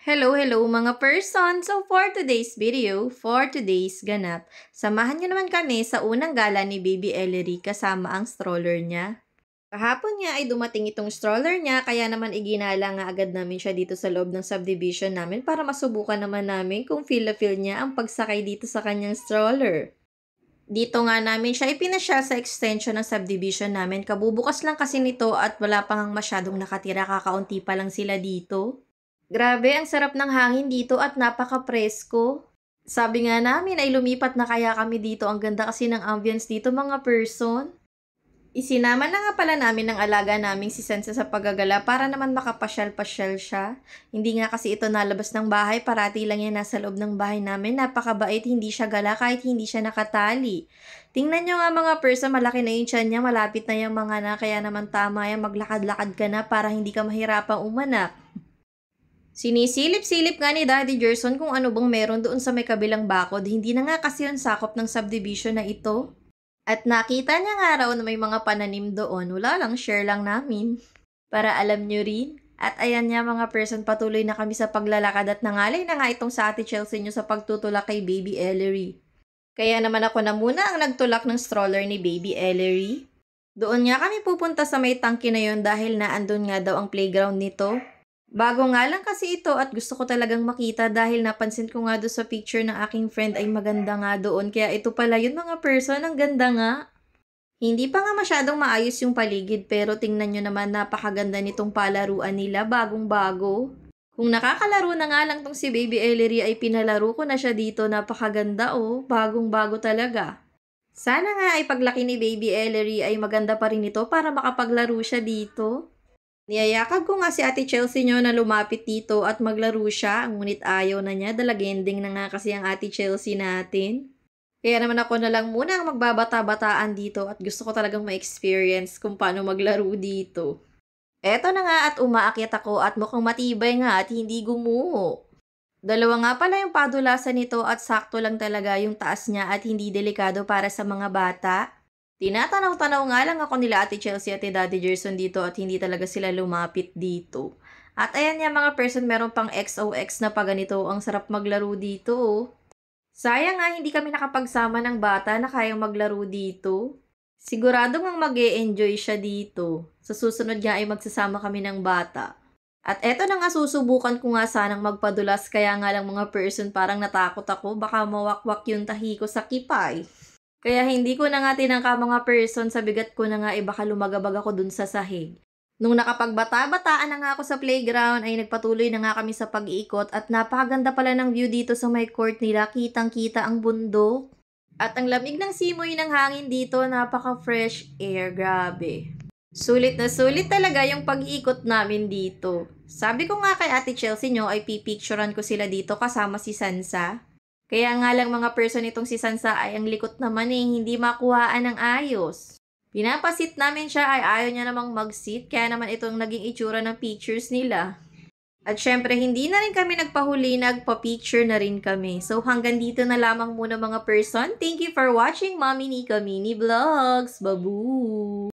Hello mga person! So for today's video, for today's ganap, samahan nyo naman kami sa unang gala ni Baby Ellery kasama ang stroller niya. Kahapon nga ay dumating itong stroller niya kaya naman iginala nga agad namin siya dito sa loob ng subdivision namin para masubukan naman namin kung feel na feel niya ang pagsakay dito sa kanyang stroller. Dito nga namin siya ipinasya sa extension ng subdivision namin. Kabubukas lang kasi nito at wala pang masyadong nakatira, kakaunti pa lang sila dito. Grabe, ang sarap ng hangin dito at napaka-presko. Sabi nga namin ay lumipat na kaya kami dito. Ang ganda kasi ng ambience dito mga person. Isinama na nga pala namin ng alaga naming si Sensa sa paggagala para naman makapasyal-pasyal siya. Hindi nga kasi ito nalabas ng bahay, parati lang yan nasa loob ng bahay namin. Napakabait, hindi siya gala kahit hindi siya nakatali. Tingnan nyo nga mga person, malaki na yung tiyan niya, malapit na yung mga na, kaya naman tama yan, maglakad-lakad ka na para hindi ka mahirapang umanak. Sinisilip-silip nga ni Daddy Gerson kung ano bang meron doon sa may kabilang bakod. Hindi na nga kasi yun sakop ng subdivision na ito. At nakita niya nga raw na may mga pananim doon. Wala lang, share lang namin. Para alam nyo rin. At ayan nga mga person, patuloy na kami sa paglalakad at nangalay na nga itong sa Ate Chelsea nyo sa pagtutulak kay Baby Ellery. Kaya naman ako na muna ang nagtulak ng stroller ni Baby Ellery. Doon nga kami pupunta sa may tangke na yon dahil naandun nga daw ang playground nito. Bago nga lang kasi ito at gusto ko talagang makita dahil napansin ko nga doon sa picture ng aking friend ay maganda nga doon. Kaya ito pala yun mga person, ang ganda nga. Hindi pa nga masyadong maayos yung paligid pero tingnan nyo naman napakaganda nitong palaruan nila, bagong bago. Kung nakakalaro na nga lang tong si Baby Ellery ay pinalaro ko na siya dito, napakaganda oh, bagong bago talaga. Sana nga ay paglaki ni Baby Ellery ay maganda pa rin ito para makapaglaro siya dito. Niyayakag ko nga si Ate Chelsea nyo na lumapit dito at maglaro siya, ngunit ayaw na niya, dalagending na nga kasi ang Ate Chelsea natin. Kaya naman ako na lang muna ang magbabata-bataan dito at gusto ko talagang ma-experience kung paano maglaro dito. Eto na nga at umaakyat ako at mukhang matibay nga at hindi gumuho. Dalawa nga pala yung padulasan nito at sakto lang talaga yung taas niya at hindi delikado para sa mga bata. Tinatanaw-tanaw nga lang ako nila Ate Chelsea at Daddy Gerson dito at hindi talaga sila lumapit dito. At ayan nga mga person, meron pang XOX na pa ganito. Ang sarap maglaro dito oh. Sayang nga hindi kami nakapagsama ng bata na kayang maglaro dito. Sigurado ngang mag-e-enjoy siya dito. Sa susunod nga ay magsasama kami ng bata. At eto na nga, susubukan ko nga sanang magpadulas, kaya nga lang mga person parang natakot ako. Baka mawakwak yung tahi ko sa kipay. Kaya hindi ko na nga tinangka mga person, sa bigat ko na nga baka lumagabag ako dun sa sahig. Nung nakapagbata-bataan na nga ako sa playground ay nagpatuloy na nga kami sa pag-iikot at napakaganda pala ng view dito sa may court nila, kitang-kita ang bundok. At ang lamig ng simoy ng hangin dito, napaka-fresh air, grabe. Sulit na sulit talaga yung pag-iikot namin dito. Sabi ko nga kay Ate Chelsea nyo ay pipicturan ko sila dito kasama si Sansa. Kaya nga lang mga person itong si Sansa ay ang likot naman hindi makuhaan ng ayos. Pinapasit namin siya ay ayaw niya namang mag-sit, kaya naman itong naging itsura ng pictures nila. At syempre hindi na rin kami nagpahuli, nagpa-picture na rin kami. So hanggang dito na lamang muna mga person. Thank you for watching Mommy Nika Mini Vlogs. Babu!